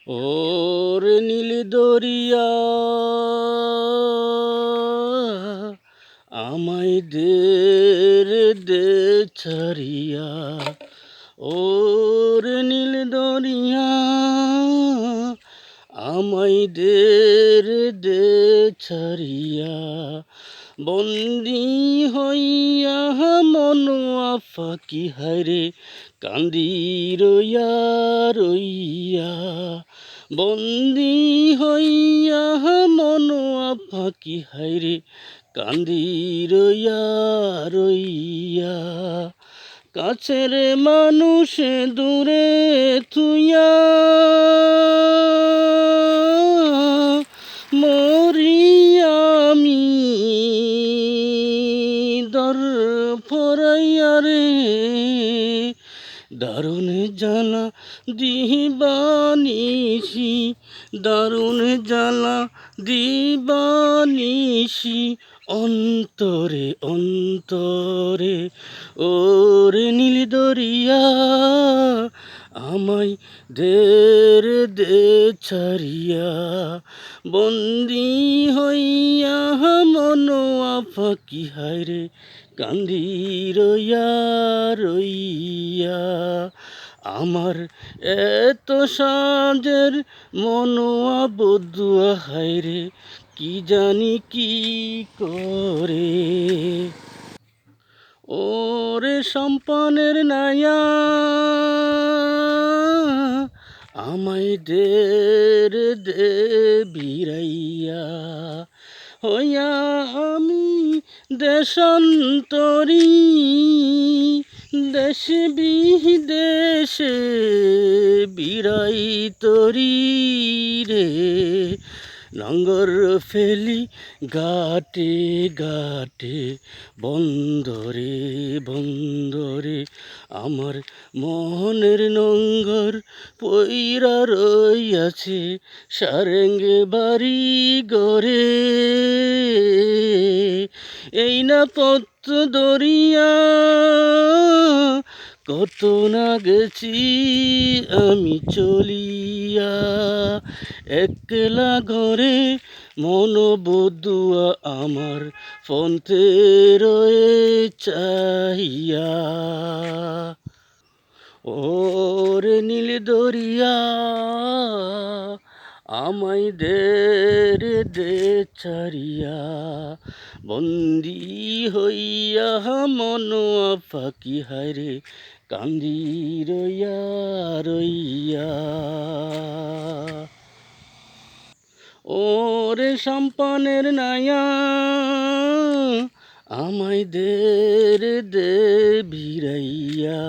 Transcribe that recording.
ওরে নীল দরিয়া আমায় দে ছাড়িয়া, ওরে নীল দরিয়া আমায় দে ছাড়িয়া, বন্দি হইয়া মনোয়া ফাঁকি হায়রে কান্দি রইয়া রইয়া, বন্দি হইয়া মনোয়া ফাঁকি হায়রে কান্দি রইয়া রইয়া, কাছের মানুষ দূরে থুইয়া মরি আমি দর ফরাইয়া রে, দারুণ জ্বালা দিবানিসি, দারুণ জ্বালা দিবানিসি, অন্তরে অন্তরে। ওরে নীল দরিয়া আমায় দে ছাড়িয়া, বন্দি হইয়া মনোয়া ফাঁকি হায়রে কান্দি রইয়া রইয়া, আমার এত সাজের মনোয়া বদুয়া হায়রে কি জানি কি করে। ওরে সম্পনের নায়া আমায় দে বিরাইয়া, হইয়া আমি দেশান্তরী, দেশ বিদেশে বিরাই তরি রে, লঙ্গর ফেলি ঘাটে ঘাটে, বন্দরে বন্দরে, আমার মনের নঙ্গর পইরা রইয়াছে সারেঙ্গে বাড়ি গরে, এই না পথ দরিয়া কত না গেছি আমি চলিয়া, একলা ঘরে মনোবদুয়া আমার ফন্তে রয়ে চাহিয়া, ওরে নীল দরিয়া আমায় দে ছাড়িয়া, বন্দি হইয়া মনোয়া ফাঁকি হায়রে কান্দি রইয়া রইয়া। ওরে সম্পনের নায়া আমায় দে ভিড়াইয়া,